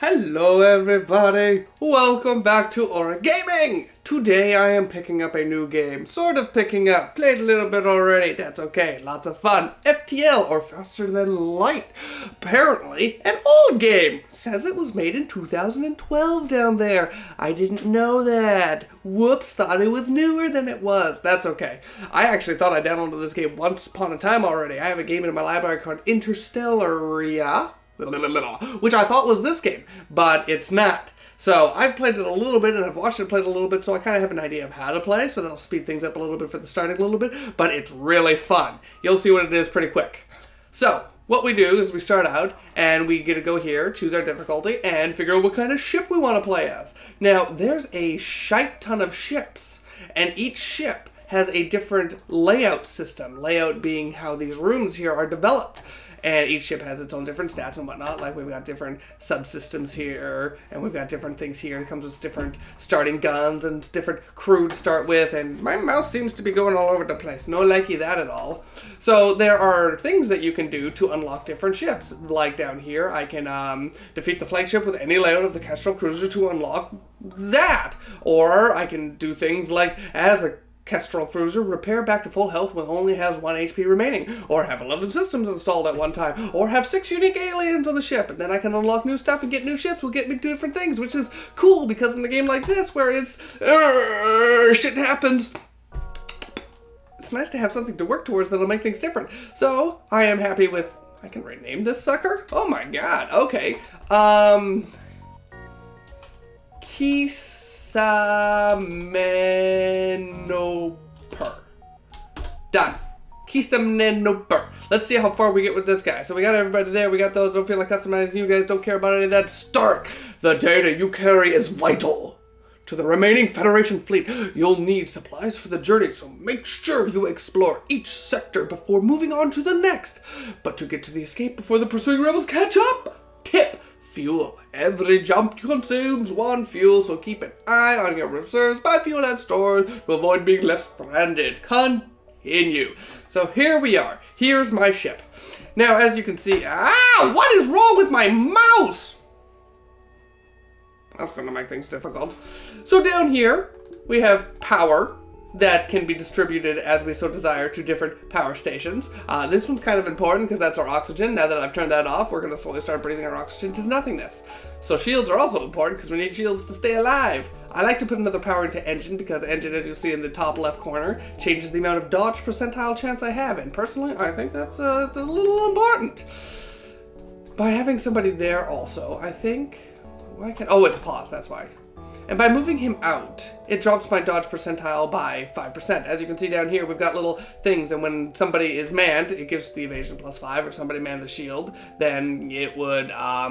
Hello everybody, welcome back to Origaming! Today I am picking up a new game, sort of picking up, played a little bit already, that's okay, lots of fun. FTL, or Faster Than Light. Apparently, an old game. Says it was made in 2012 down there. I didn't know that. Whoops, thought it was newer than it was. That's okay. I actually thought I downloaded this game once upon a time already. I have a game in my library called Interstellaria, which I thought was this game, but it's not. So I've played it a little bit, and I've watched it played a little bit, so I kind of have an idea of how to play, so that'll speed things up a little bit for the starting a little bit, but it's really fun. You'll see what it is pretty quick. So, what we do is we start out, and we get to go here, choose our difficulty, and figure out what kind of ship we want to play as. Now, there's a shite ton of ships, and each ship has a different layout system, layout being how these rooms here are developed. And each ship has its own different stats and whatnot. Like we've got different subsystems here, and we've got different things here. It comes with different starting guns and different crew to start with. And my mouse seems to be going all over the place. No likey that at all. So there are things that you can do to unlock different ships. Like down here, I can defeat the flagship with any layout of the Kestrel cruiser to unlock that. Or I can do things like, as the Kestrel cruiser, repair back to full health when it only has 1 HP remaining, or have 11 systems installed at one time, or have 6 unique aliens on the ship, and then I can unlock new stuff and get new ships will get me different things, which is cool, because in a game like this, where it's, shit happens, it's nice to have something to work towards that'll make things different. So, I am happy with, I can rename this sucker? Oh my god, okay. Kisamenoper. Done. Kisamenoper. Let's see how far we get with this guy. So we got everybody there. We got those. Don't feel like customizing. You guys don't care about any of that. Start. The data you carry is vital to the remaining Federation fleet. You'll need supplies for the journey, so make sure you explore each sector before moving on to the next. But to get to the escape before the pursuing rebels catch up, tip. Fuel. Every jump consumes 1 fuel, so keep an eye on your reserves. Buy fuel at stores to avoid being left stranded. Continue. So here we are. Here's my ship. Now, as you can see, what is wrong with my mouse? That's going to make things difficult. So down here, we have power that can be distributed as we so desire to different power stations. This one's kind of important because that's our oxygen. Now that I've turned that off, we're going to slowly start breathing our oxygen to nothingness. So shields are also important because we need shields to stay alive. I like to put another power into engine because engine, as you'll see in the top left corner, changes the amount of dodge percentile chance I have. And personally, I think that's a little important. By having somebody there also, I think, oh, it's pause, that's why. And by moving him out, it drops my dodge percentile by 5%. As you can see down here, we've got little things, and when somebody is manned, it gives the evasion +5, or somebody manned the shield, then it would, I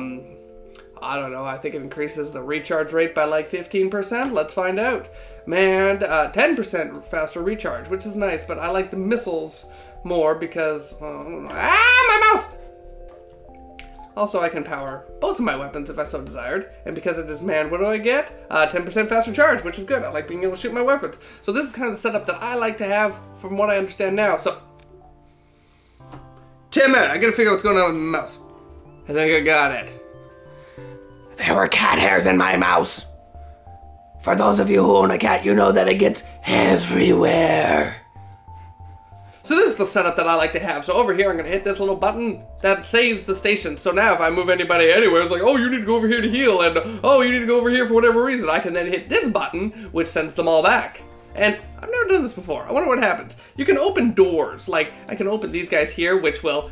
don't know, I think it increases the recharge rate by like 15%. Let's find out. Manned, 10% faster recharge, which is nice, but I like the missiles more because, my mouse! Also, I can power both of my weapons if I so desired, and because it is manned, what do I get? 10% faster charge, which is good. I like being able to shoot my weapons. So this is kind of the setup that I like to have from what I understand now. So, 10 minutes, I gotta figure out what's going on with my mouse. I think I got it. There were cat hairs in my mouse. For those of you who own a cat, you know that it gets everywhere. So this is the setup that I like to have. So over here, I'm going to hit this little button that saves the station. So now if I move anybody anywhere, it's like, oh, you need to go over here to heal, and oh, you need to go over here for whatever reason. I can then hit this button, which sends them all back. And I've never done this before. I wonder what happens. You can open doors. Like, I can open these guys here, which will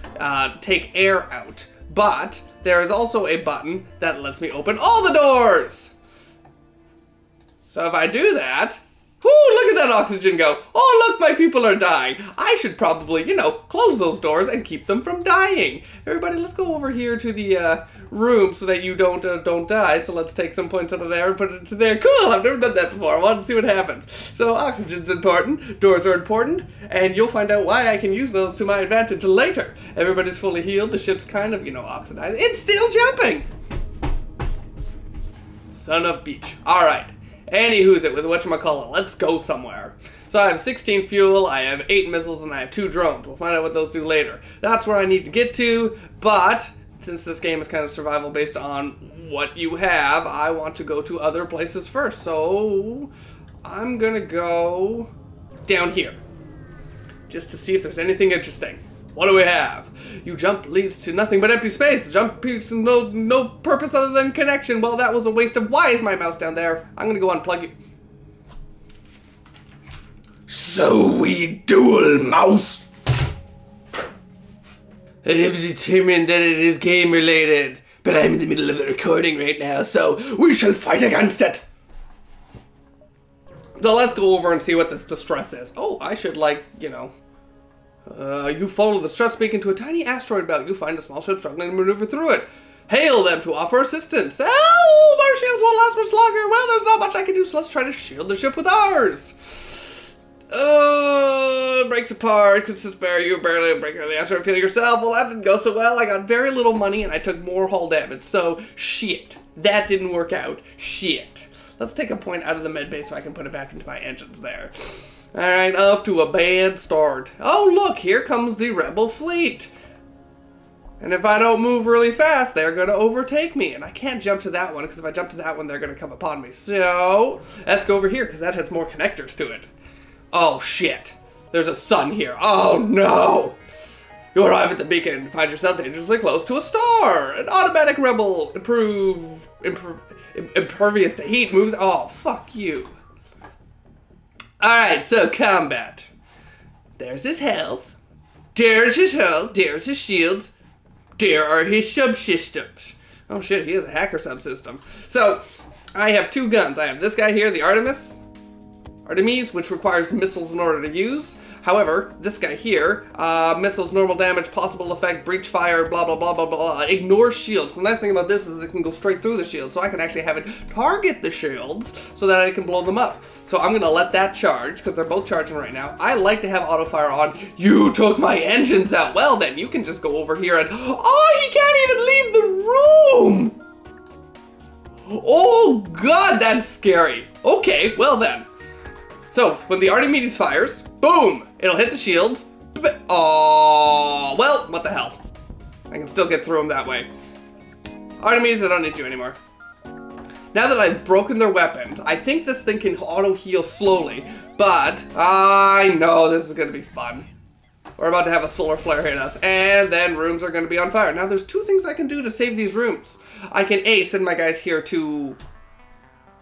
take air out. But there is also a button that lets me open all the doors. So if I do that, whoo, look at that oxygen go. Oh, look, my people are dying. I should probably, you know, close those doors and keep them from dying. Everybody, let's go over here to the room so that you don't die. So let's take some points out of there and put it into there. Cool, I've never done that before. I wanted to see what happens. So oxygen's important, doors are important, and you'll find out why I can use those to my advantage later. Everybody's fully healed. The ship's kind of, you know, oxidized. It's still jumping. Son of beach. All right. Anywho's it with whatchamacallit, let's go somewhere. So I have 16 fuel, I have 8 missiles, and I have 2 drones. We'll find out what those do later. That's where I need to get to, but since this game is kind of survival based on what you have, I want to go to other places first. So I'm gonna go down here just to see if there's anything interesting. What do we have? You jump leads to nothing but empty space. The jump leads to no purpose other than connection. Well, that was a waste of... Why is my mouse down there? I'm gonna go unplug it. So we duel, mouse. I have determined that it is game related, but I'm in the middle of the recording right now, so we shall fight against it. So let's go over and see what this distress is. Oh, I should, like, you know... you follow the stress beacon to a tiny asteroid belt. You find a small ship struggling to maneuver through it. Hail them to offer assistance. Oh, our shields won't last much longer. Well, there's not much I can do, so let's try to shield the ship with ours. It breaks apart. It's despair. You barely break the asteroid. Feel yourself. Well, that didn't go so well. I got very little money and I took more hull damage. So, shit. That didn't work out. Shit. Let's take a point out of the medbay so I can put it back into my engines there. Alright, off to a bad start. Oh, look, here comes the rebel fleet. And if I don't move really fast, they're going to overtake me. And I can't jump to that one, because if I jump to that one, they're going to come upon me. So, let's go over here, because that has more connectors to it. Oh, shit. There's a sun here. Oh, no. You arrive at the beacon and find yourself dangerously close to a star. An automatic rebel impervious to heat moves. Oh, fuck you. Alright, so combat. There's his health. There's his health. There's his shields. There are his subsystems. Oh shit, he has a hacker subsystem. So, I have two guns. I have this guy here, the Artemis, which requires missiles in order to use. However, this guy here, missiles, normal damage, possible effect, breach fire, blah, blah, blah, blah, blah, ignore shields. So the nice thing about this is it can go straight through the shield, so I can actually have it target the shields so that I can blow them up. So I'm gonna let that charge, because they're both charging right now. I like to have auto fire on. You took my engines out. Well then, you can just go over here and, oh, he can't even leave the room! Oh god, that's scary. Okay, well then. So, when the Archimedes fires, boom! It'll hit the shields. Oh, well, what the hell? I can still get through them that way. Archimedes, I don't need you anymore. Now that I've broken their weapons, I think this thing can auto-heal slowly, but I know this is going to be fun. We're about to have a solar flare hit us, and then rooms are going to be on fire. Now, there's two things I can do to save these rooms. I can A, send my guys here to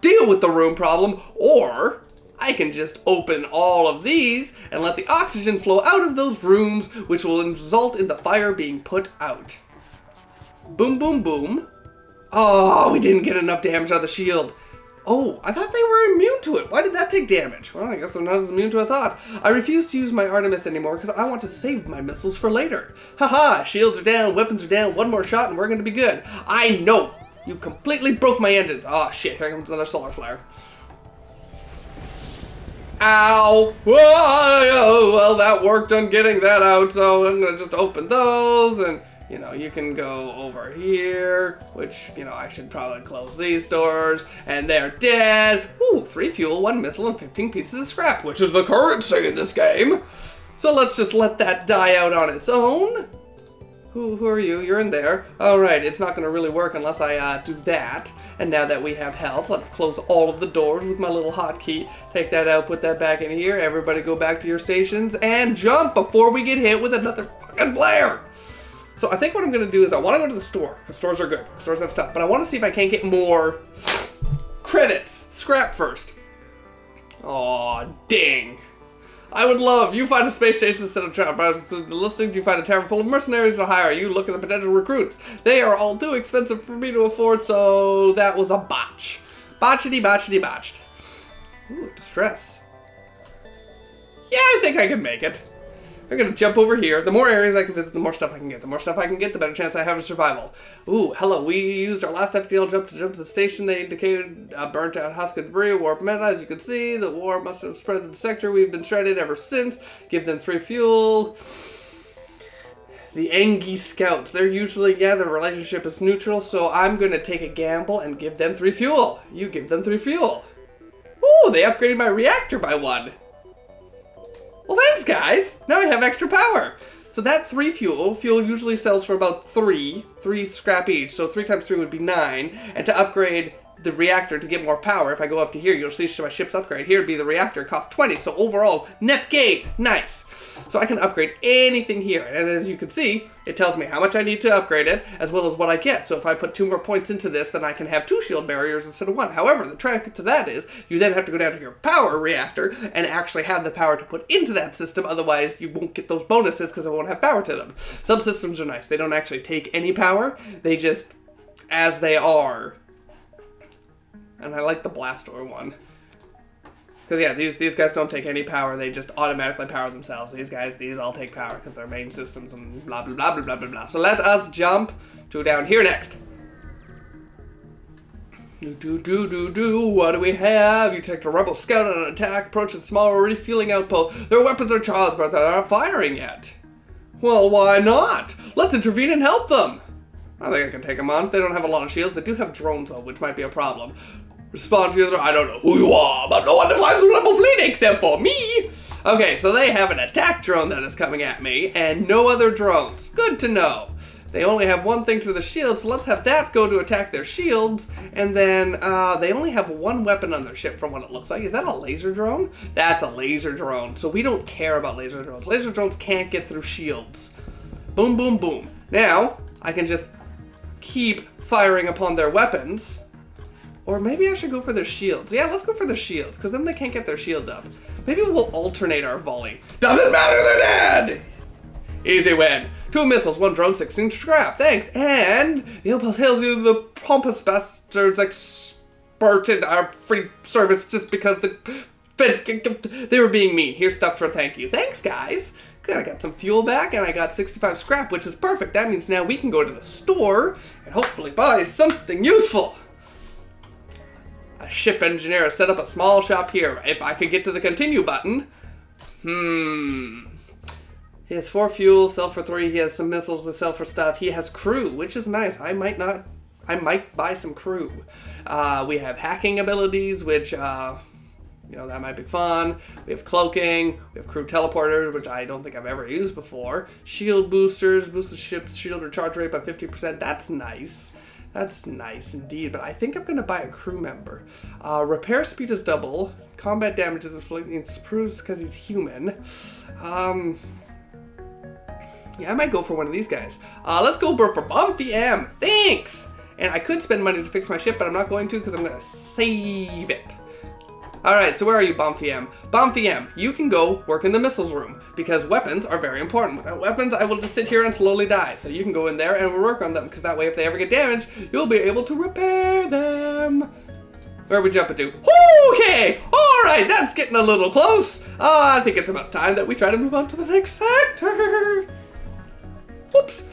deal with the room problem, or I can just open all of these and let the oxygen flow out of those rooms, which will result in the fire being put out. Boom, boom, boom. Oh, we didn't get enough damage on the shield. Oh, I thought they were immune to it. Why did that take damage? Well, I guess they're not as immune to I thought. I refuse to use my Artemis anymore because I want to save my missiles for later. Haha, shields are down, weapons are down, one more shot and we're going to be good. I know. You completely broke my engines. Oh, shit. Here comes another solar flare. Ow! Whoa! Well, that worked on getting that out, so I'm gonna just open those, and, you know, you can go over here, which, you know, I should probably close these doors, and they're dead. Ooh, 3 fuel, 1 missile, and 15 pieces of scrap, which is the currency in this game. So let's just let that die out on its own. Who are you? You're in there. Alright, it's not going to really work unless I do that. And now that we have health, let's close all of the doors with my little hotkey. Take that out, put that back in here. Everybody go back to your stations and jump before we get hit with another fucking flare. So I think what I'm going to do is I want to go to the store, because stores are good. Stores have stuff. But I want to see if I can't get more credits. Scrap first. Aw, dang. I would love, you find a space station instead of travel browsing through the listings, you find a tavern full of mercenaries to hire. You look at the potential recruits. They are all too expensive for me to afford, so that was a botch. Botchity, botchity, botched. Ooh, distress. Yeah, I think I can make it. I'm gonna jump over here. The more areas I can visit, the more stuff I can get. The more stuff I can get, the better chance I have of survival. Ooh, hello. We used our last FTL jump to the station. They indicated burnt out husk of debris, warp meta. As you can see, the war must have spread through the sector. We've been shredded ever since. Give them 3 fuel. The Engi Scouts. They're usually, yeah, their relationship is neutral, so I'm gonna take a gamble and give them 3 fuel. You give them 3 fuel. Ooh, they upgraded my reactor by 1. Well, thanks, guys. Now I have extra power. So that 3 fuel usually sells for about 3 scrap each, so 3 times 3 would be 9, and to upgrade the reactor to get more power, if I go up to here, you'll see my ship's upgrade. Here would be the reactor, cost 20, so overall, net gain, nice. So I can upgrade anything here, and as you can see, it tells me how much I need to upgrade it, as well as what I get. So if I put 2 more points into this, then I can have 2 shield barriers instead of 1. However, the trick to that is, you then have to go down to your power reactor, and actually have the power to put into that system, otherwise you won't get those bonuses, because I won't have power to them. Some systems are nice, they don't actually take any power, they just, as they are. And I like the Blastor one. Because yeah, these guys don't take any power, they just automatically power themselves. These all take power because they're main systems and blah blah blah blah blah blah blah. So let us jump to down here next. What do we have? You take a rebel scout on an attack, approaching small refueling outpost. Their weapons are charged, but they're not firing yet. Well, why not? Let's intervene and help them. I think I can take them on. They don't have a lot of shields. They do have drones though, which might be a problem. Respond to the other. I don't know who you are, but no one defies the rebel fleet except for me. Okay, so they have an attack drone that is coming at me, and no other drones. Good to know. They only have one thing to the shield, so let's have that go to attack their shields, and then they only have 1 weapon on their ship from what it looks like. Is that a laser drone? That's a laser drone, so we don't care about laser drones. Laser drones can't get through shields. Boom, boom, boom. Now, I can just keep firing upon their weapons. Or maybe I should go for their shields. Yeah, let's go for their shields, because then they can't get their shields up. Maybe we'll alternate our volley. Doesn't matter, they're dead! Easy win. 2 missiles, 1 drone, 16 scrap. Thanks. And the outpost hails you, the pompous bastards experted our free service just because they were being mean. Here's stuff for thank you. Thanks, guys. Good, I got some fuel back, and I got 65 scrap, which is perfect. That means now we can go to the store and hopefully buy something useful. A ship engineer has set up a small shop here. If I could get to the continue button. He has 4 fuel, sell for 3. He has some missiles to sell for stuff. He has crew, which is nice. I might buy some crew. We have hacking abilities, which, you know, that might be fun. We have cloaking. We have crew teleporters, which I don't think I've ever used before. Shield boosters, boost the ship's shield recharge rate by 50%. That's nice. That's nice indeed, but I think I'm going to buy a crew member. Repair speed is double. Combat damage is inflicted. It improves because he's human. Yeah, I might go for one of these guys. Let's go for Bumpy M. Thanks! And I could spend money to fix my ship, but I'm not going to because I'm going to save it. Alright, so where are you, Bumpy M? Bumpy M, you can go work in the missiles room, because weapons are very important. Without weapons, I will just sit here and slowly die. So you can go in there and we'll work on them, because that way if they ever get damaged, you'll be able to repair them. Where are we jumping to? Okay! Alright, that's getting a little close. I think it's about time that we try to move on to the next sector. Whoops.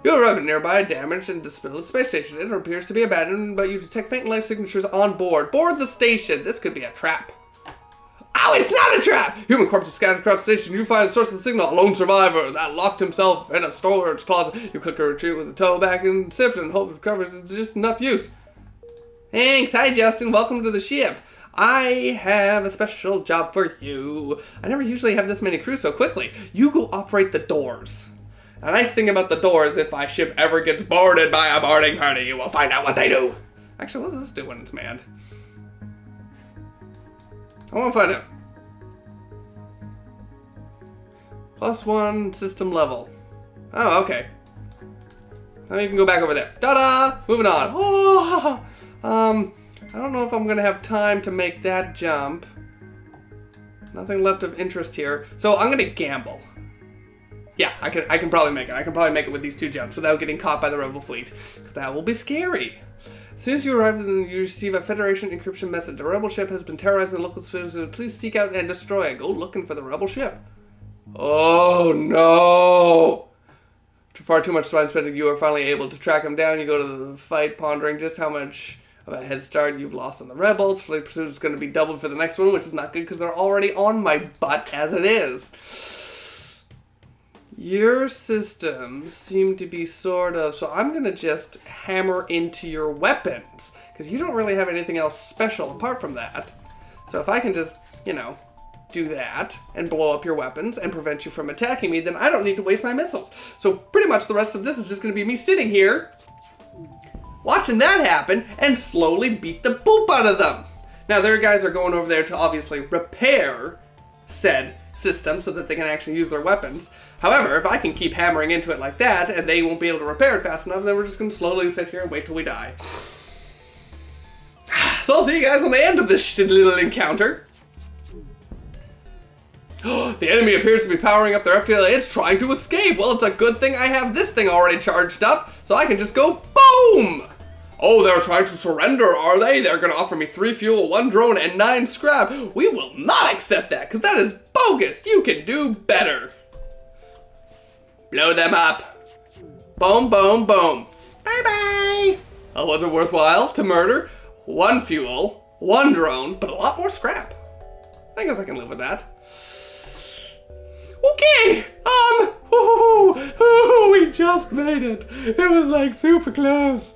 You arrive at nearby, damaged and dispelled space station. It appears to be abandoned, but you detect faint life signatures on board. Board the station. This could be a trap. Oh, it's not a trap! Human corpses scattered across the station. You find the source of the signal. A lone survivor that locked himself in a storage closet. You click a retreat with a toe back and sift and hope it covers. It's just enough use. Thanks. Hi, Justin. Welcome to the ship. I have a special job for you. I never usually have this many crew so quickly. You go operate the doors. The nice thing about the door is if my ship ever gets boarded by a boarding party, you will find out what they do. Actually, what does this do when it's manned? I want to find out. +1 system level. Oh, okay. Now you can go back over there. Ta-da! Moving on. Oh, I don't know if I'm going to have time to make that jump. Nothing left of interest here. So I'm going to gamble. Yeah, I can probably make it. I can probably make it with these 2 jumps without getting caught by the rebel fleet. Because that will be scary. As soon as you arrive, you receive a Federation encryption message. A rebel ship has been terrorizing the local citizens. Please seek out and destroy it. Go looking for the rebel ship. Oh, no. After far too much time spent, you are finally able to track him down. You go to the fight, pondering just how much of a head start you've lost on the rebels. Fleet pursuit is going to be doubled for the next one, which is not good because they're already on my butt as it is. Your systems seem to be sort of... So I'm going to just hammer into your weapons. Because you don't really have anything else special apart from that. So if I can just, you know, do that and blow up your weapons and prevent you from attacking me, then I don't need to waste my missiles. So pretty much the rest of this is just going to be me sitting here, watching that happen, and slowly beat the poop out of them. Now their guys are going over there to obviously repair said system so that they can actually use their weapons. However, if I can keep hammering into it like that and they won't be able to repair it fast enough, then we're just going to slowly sit here and wait till we die. So I'll see you guys on the end of this little encounter. The enemy appears to be powering up their FTL. It's trying to escape. Well, it's a good thing I have this thing already charged up, so I can just go boom! Oh, they're trying to surrender, are they? They're going to offer me 3 fuel, 1 drone, and 9 scrap. We will not accept that, because that is bogus. You can do better. Blow them up. Boom, boom, boom. Bye-bye. Oh, was it worthwhile to murder? 1 fuel, 1 drone, but a lot more scrap. I guess I can live with that. Okay, we just made it. It was like super close.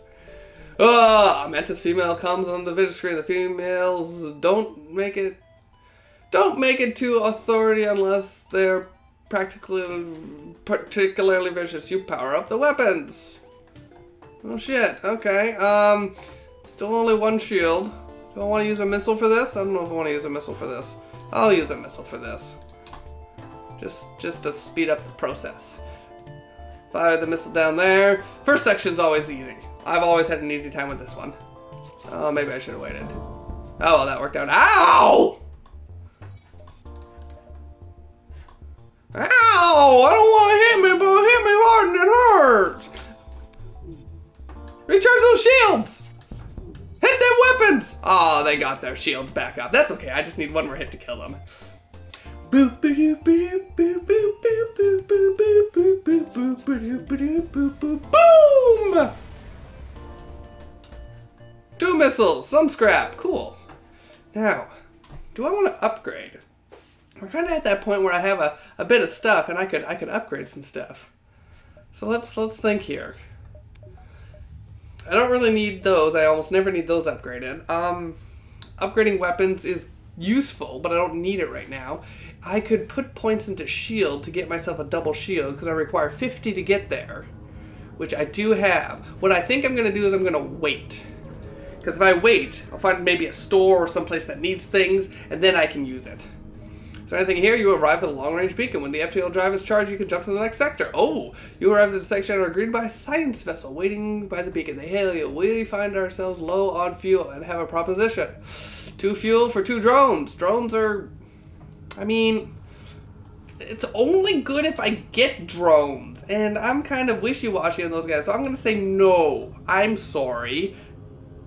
A mantis female comes on the video screen. The females don't make it to authority unless they're particularly vicious. You power up the weapons. Oh shit, okay. Still only 1 shield. Do I want to use a missile for this? I don't know if I want to use a missile for this. I'll use a missile for this. Just to speed up the process. Fire the missile down there. First section's always easy. I've always had an easy time with this one. Oh, maybe I should have waited. Oh, well, that worked out. Ow! Ow! I don't want to hit me, but hit me hard and it hurts. Recharge those shields! Hit them weapons! Oh, they got their shields back up. That's okay. I just need 1 more hit to kill them. Boop boop boop boop boop boop boop boop boop boop boop boop boop boom! 2 missiles, some scrap, cool. Now, do I want to upgrade? We're kind of at that point where I have a bit of stuff, and I could upgrade some stuff. So let's think here. I don't really need those. I almost never need those upgraded. Upgrading weapons is useful, but I don't need it right now. I could put points into shield to get myself a double shield because I require 50 to get there, which I do have. What I think I'm going to do is I'm going to wait. Because if I wait, I'll find maybe a store or someplace that needs things, and then I can use it. So anything here, you arrive at a long-range beacon. When the FTL drive is charged, you can jump to the next sector. Oh, you arrive at the section and are greeted by a science vessel waiting by the beacon. They hail you. We find ourselves low on fuel and have a proposition. 2 fuel for 2 drones. Drones are, I mean, it's only good if I get drones. And I'm kind of wishy-washy on those guys, so I'm going to say no. I'm sorry.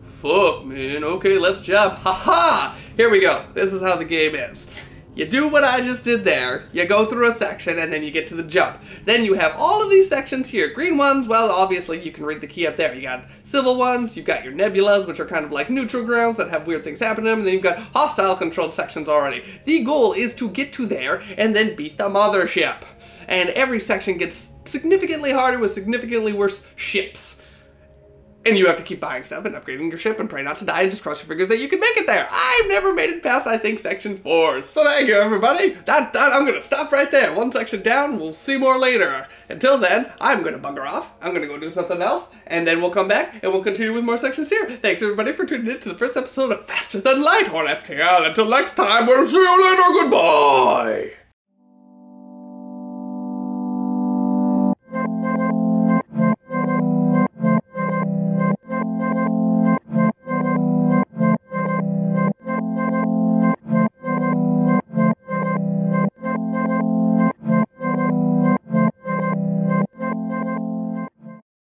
Fuck, man. Okay, let's jump. Haha! Here we go. This is how the game is. You do what I just did there, you go through a section, and then you get to the jump. Then you have all of these sections here. Green ones, well, obviously you can read the key up there. You got civil ones, you've got your nebulas, which are kind of like neutral grounds that have weird things happen to them, and then you've got hostile controlled sections already. The goal is to get to there, and then beat the mothership. And every section gets significantly harder with significantly worse ships. And you have to keep buying stuff and upgrading your ship and pray not to die and just cross your fingers that you can make it there. I've never made it past, I think, section 4. So thank you, everybody. I'm going to stop right there. 1 section down. We'll see more later. Until then, I'm going to bugger off. I'm going to go do something else. And then we'll come back and we'll continue with more sections here. Thanks, everybody, for tuning in to the first episode of Faster Than Light on FTL. Until next time, we'll see you later. Goodbye.